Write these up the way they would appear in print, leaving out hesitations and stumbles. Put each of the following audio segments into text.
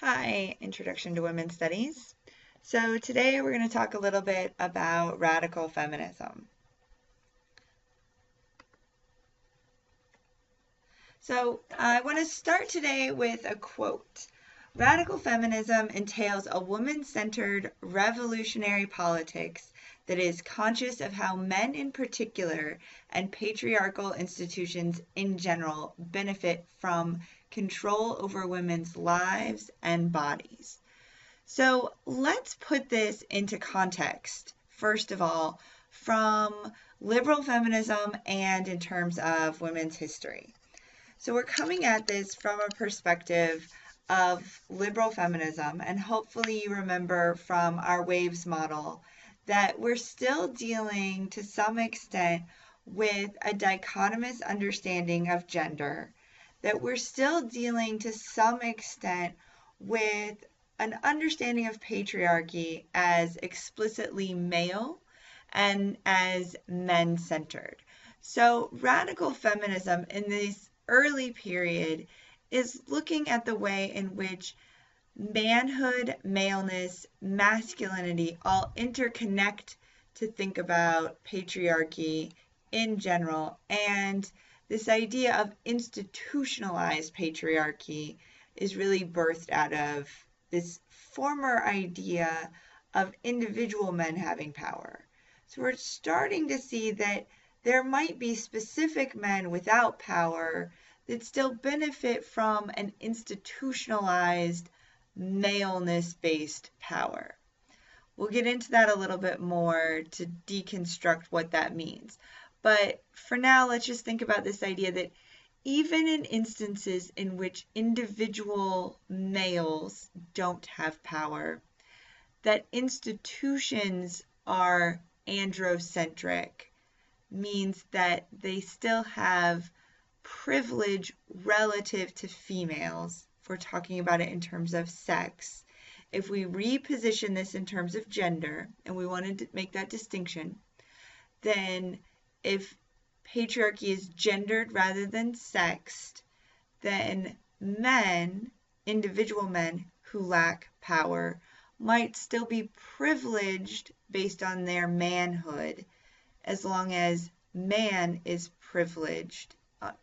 Hi, Introduction to Women's Studies. So today we're going to talk a little bit about radical feminism. So I want to start today with a quote. Radical feminism entails a woman-centered revolutionary politics that is conscious of how men in particular and patriarchal institutions in general benefit from control over women's lives and bodies. So let's put this into context, first of all, from liberal feminism and in terms of women's history. So we're coming at this from a perspective of liberal feminism, and hopefully you remember from our waves model that we're still dealing to some extent with a dichotomous understanding of gender, that we're still dealing to some extent with an understanding of patriarchy as explicitly male and as men-centered. So radical feminism in this early period is looking at the way in which manhood, maleness, masculinity all interconnect to think about patriarchy in general. And this idea of institutionalized patriarchy is really birthed out of this former idea of individual men having power. So we're starting to see that there might be specific men without power that still benefit from an institutionalized maleness-based power. We'll get into that a little bit more to deconstruct what that means. But for now, let's just think about this idea that even in instances in which individual males don't have power, that institutions are androcentric means that they still have privilege relative to females, if we're talking about it in terms of sex. If we reposition this in terms of gender, and we wanted to make that distinction, then if patriarchy is gendered rather than sexed, then men, individual men who lack power, might still be privileged based on their manhood, as long as man is privileged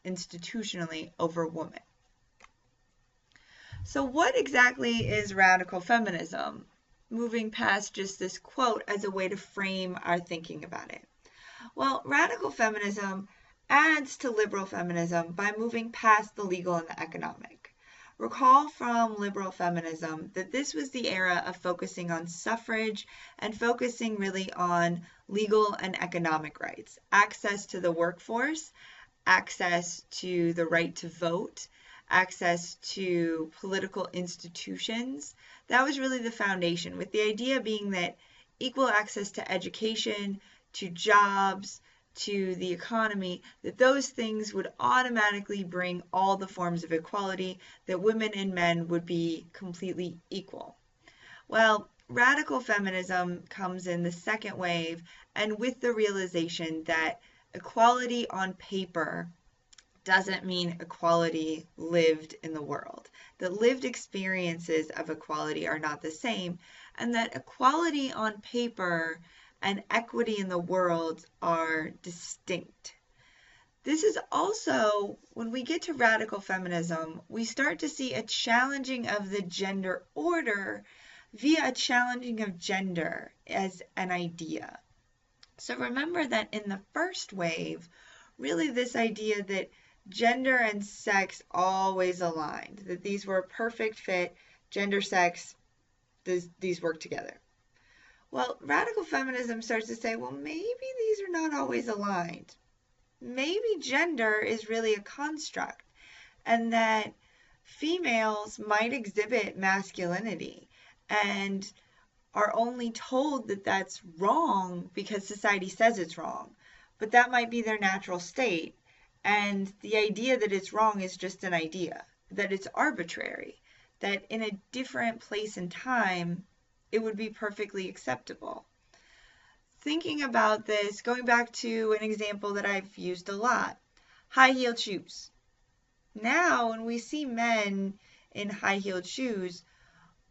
institutionally over woman. So what exactly is radical feminism? Moving past just this quote as a way to frame our thinking about it. Well, radical feminism adds to liberal feminism by moving past the legal and the economic. Recall from liberal feminism that this was the era of focusing on suffrage and focusing really on legal and economic rights, access to the workforce, access to the right to vote, access to political institutions. That was really the foundation, with the idea being that equal access to education, to jobs, to the economy, that those things would automatically bring all the forms of equality, that women and men would be completely equal. Well, radical feminism comes in the second wave, and with the realization that equality on paper doesn't mean equality lived in the world, that lived experiences of equality are not the same, and that equality on paper and equity in the world are distinct. This is also, when we get to radical feminism, we start to see a challenging of the gender order via a challenging of gender as an idea. So remember that in the first wave, really this idea that gender and sex always aligned, that these were a perfect fit, gender, sex, these work together. Well, radical feminism starts to say, well, maybe these are not always aligned. Maybe gender is really a construct, and that females might exhibit masculinity and are only told that that's wrong because society says it's wrong. But that might be their natural state, and the idea that it's wrong is just an idea, that it's arbitrary, that in a different place and time, it would be perfectly acceptable. Thinking about this, going back to an example that I've used a lot, high-heeled shoes. Now, when we see men in high-heeled shoes,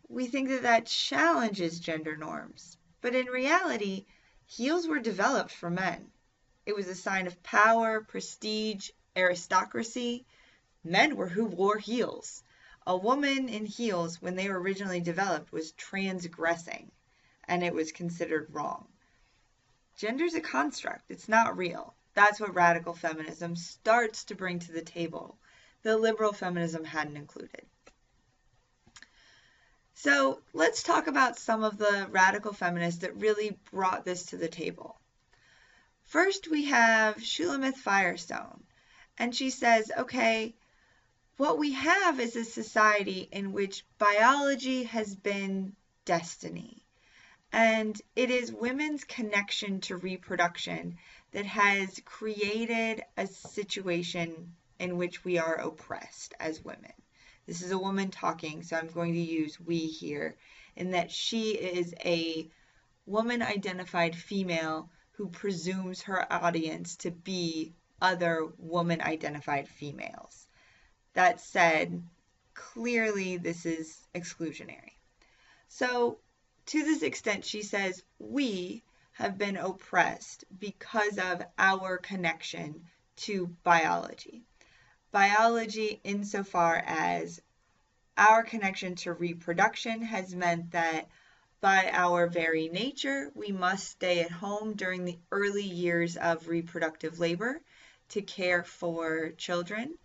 we think that challenges gender norms. But in reality, heels were developed for men. It was a sign of power, prestige, aristocracy. Men were who wore heels. A woman in heels, when they were originally developed, was transgressing, and it was considered wrong. Gender's a construct. It's not real. That's what radical feminism starts to bring to the table that liberal feminism hadn't included. So let's talk about some of the radical feminists that really brought this to the table. First, we have Shulamith Firestone, and she says, okay, what we have is a society in which biology has been destiny, and it is women's connection to reproduction that has created a situation in which we are oppressed as women. This is a woman talking, so I'm going to use we here, in that she is a woman-identified female who presumes her audience to be other woman-identified females. That said, clearly this is exclusionary. So, to this extent, she says, we have been oppressed because of our connection to biology. Biology insofar as our connection to reproduction has meant that by our very nature, we must stay at home during the early years of reproductive labor to care for children,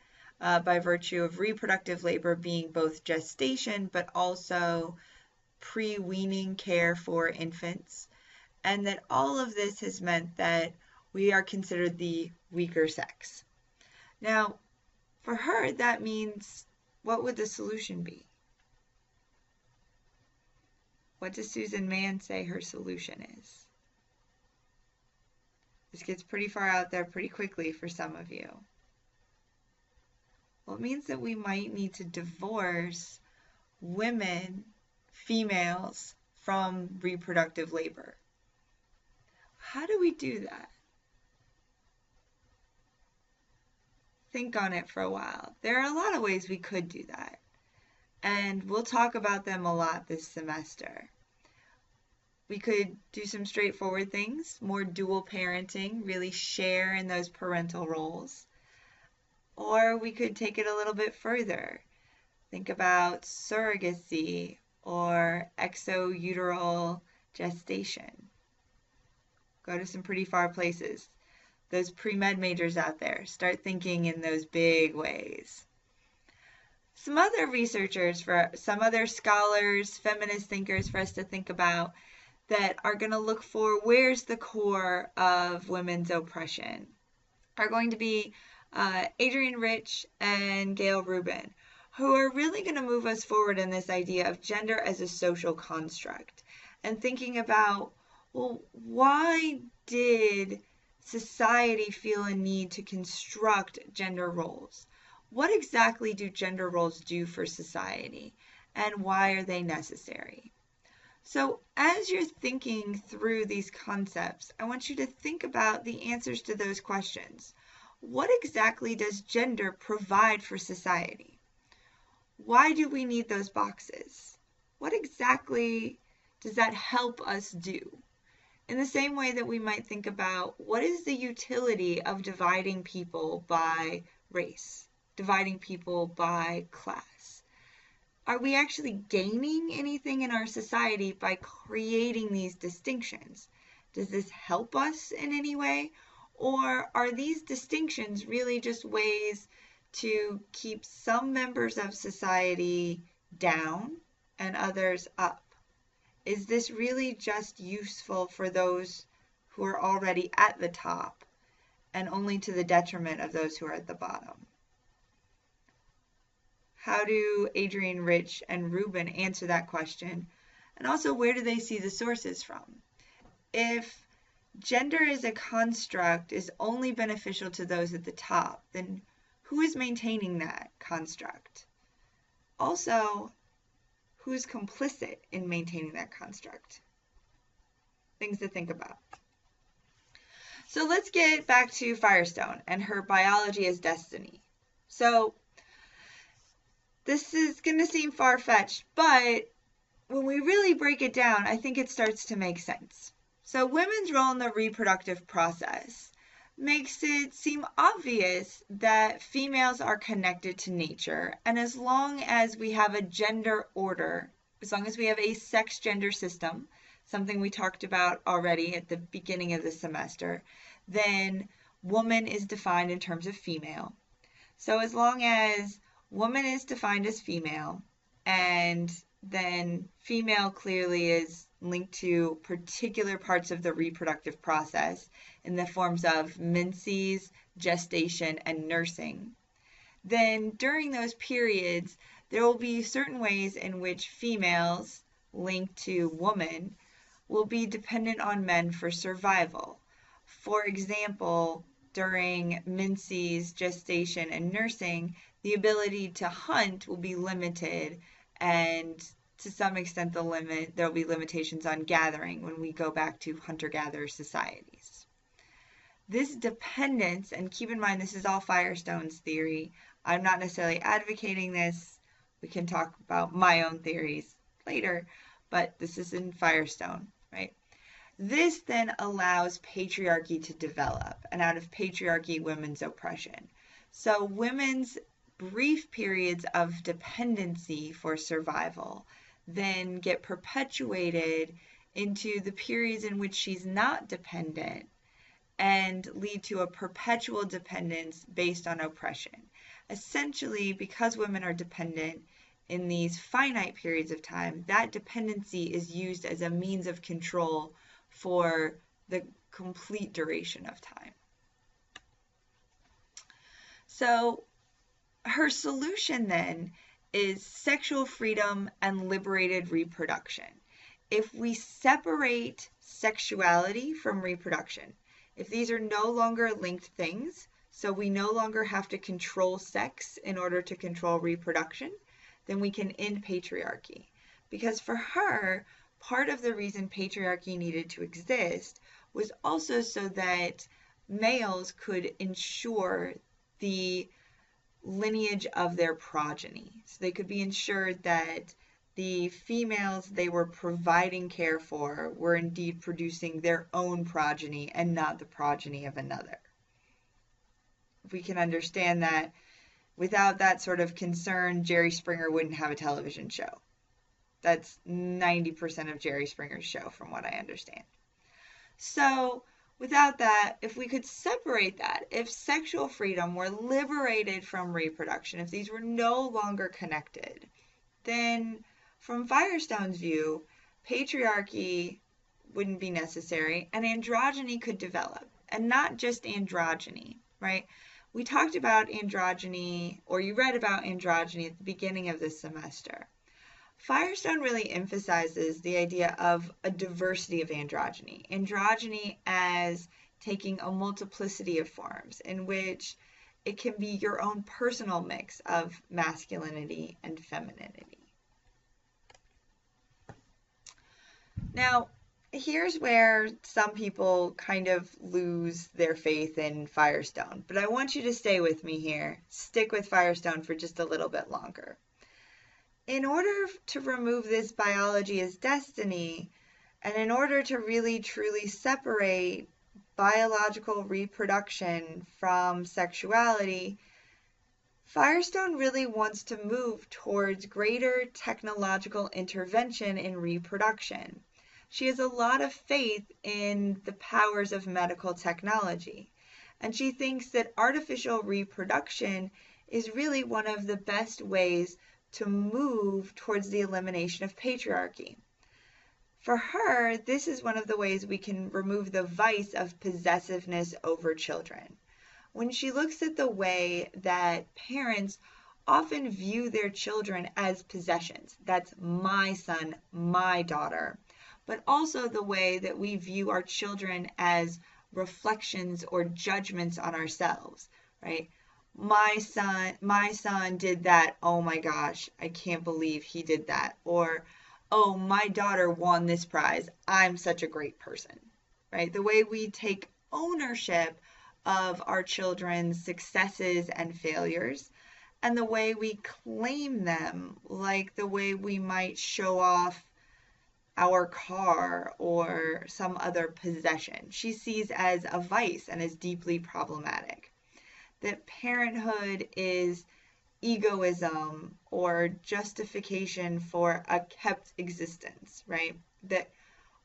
by virtue of reproductive labor being both gestation but also pre-weaning care for infants, and that all of this has meant that we are considered the weaker sex. Now, for her, that means, what would the solution be? What does Susan Mann say her solution is? This gets pretty far out there pretty quickly for some of you. Well, it means that we might need to divorce women, females, from reproductive labor. How do we do that? Think on it for a while. There are a lot of ways we could do that, and we'll talk about them a lot this semester. We could do some straightforward things, more dual parenting, really share in those parental roles. Or we could take it a little bit further. Think about surrogacy or exouteral gestation. Go to some pretty far places. Those pre-med majors out there, start thinking in those big ways. Some other researchers, for some other scholars, feminist thinkers for us to think about that are going to look for where's the core of women's oppression are going to be Adrienne Rich and Gail Rubin, who are really going to move us forward in this idea of gender as a social construct and thinking about, well, why did society feel a need to construct gender roles? What exactly do gender roles do for society, and why are they necessary? So as you're thinking through these concepts, I want you to think about the answers to those questions. What exactly does gender provide for society? Why do we need those boxes? What exactly does that help us do? In the same way that we might think about what is the utility of dividing people by race, dividing people by class? Are we actually gaining anything in our society by creating these distinctions? Does this help us in any way? Or are these distinctions really just ways to keep some members of society down and others up? Is this really just useful for those who are already at the top and only to the detriment of those who are at the bottom? How do Adrienne Rich and Rubin answer that question? And also, where do they see the sources from? If gender as a construct is only beneficial to those at the top, then who is maintaining that construct? Also, who's complicit in maintaining that construct? Things to think about. So let's get back to Firestone and her biology as destiny. So this is going to seem far-fetched, but when we really break it down, I think it starts to make sense. So, women's role in the reproductive process makes it seem obvious that females are connected to nature, and as long as we have a gender order, as long as we have a sex gender system, something we talked about already at the beginning of the semester, then woman is defined in terms of female. So as long as woman is defined as female, and then female clearly is linked to particular parts of the reproductive process in the forms of menses, gestation, and nursing, then during those periods, there will be certain ways in which females linked to woman will be dependent on men for survival. For example, during menses, gestation, and nursing, the ability to hunt will be limited, and to some extent there will be limitations on gathering when we go back to hunter-gatherer societies. This dependence, and keep in mind this is all Firestone's theory, I'm not necessarily advocating this, we can talk about my own theories later, but this is in Firestone, right? This then allows patriarchy to develop, and out of patriarchy, women's oppression. So women's brief periods of dependency for survival then get perpetuated into the periods in which she's not dependent and lead to a perpetual dependence based on oppression. Essentially, because women are dependent in these finite periods of time, that dependency is used as a means of control for the complete duration of time. So her solution then is sexual freedom and liberated reproduction. If we separate sexuality from reproduction, if these are no longer linked things, so we no longer have to control sex in order to control reproduction, then we can end patriarchy. Because for her, part of the reason patriarchy needed to exist was also so that males could ensure the lineage of their progeny. So they could be ensured that the females they were providing care for were indeed producing their own progeny and not the progeny of another. If we can understand that, without that sort of concern, Jerry Springer wouldn't have a television show. That's 90% of Jerry Springer's show, from what I understand. So without that, if we could separate that, if sexual freedom were liberated from reproduction, if these were no longer connected, then from Firestone's view, patriarchy wouldn't be necessary and androgyny could develop. And not just androgyny, right? We talked about androgyny, or you read about androgyny at the beginning of this semester. Firestone really emphasizes the idea of a diversity of androgyny. Androgyny as taking a multiplicity of forms in which it can be your own personal mix of masculinity and femininity. Now, here's where some people kind of lose their faith in Firestone, but I want you to stay with me here. Stick with Firestone for just a little bit longer. In order to remove this biology as destiny, and in order to really truly separate biological reproduction from sexuality, Firestone really wants to move towards greater technological intervention in reproduction. She has a lot of faith in the powers of medical technology, and she thinks that artificial reproduction is really one of the best ways to move towards the elimination of patriarchy. For her, this is one of the ways we can remove the vice of possessiveness over children. When she looks at the way that parents often view their children as possessions, that's my son, my daughter, but also the way that we view our children as reflections or judgments on ourselves, right? My son did that. Oh my gosh, I can't believe he did that. Or, oh, my daughter won this prize. I'm such a great person, right? The way we take ownership of our children's successes and failures, and the way we claim them, like the way we might show off our car or some other possession. She sees as a vice and as deeply problematic. That parenthood is egoism or justification for a kept existence, right? That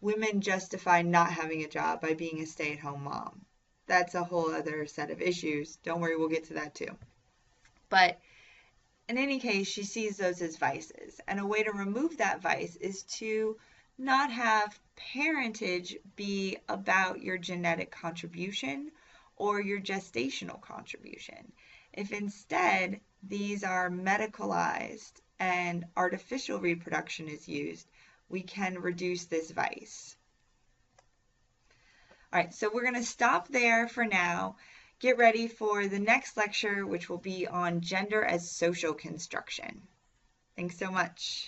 women justify not having a job by being a stay-at-home mom. That's a whole other set of issues. Don't worry, we'll get to that too. But in any case, she sees those as vices. And a way to remove that vice is to not have parentage be about your genetic contribution or your gestational contribution. If instead these are medicalized and artificial reproduction is used, we can reduce this vice. All right, so we're going to stop there for now. Get ready for the next lecture, which will be on gender as social construction. Thanks so much.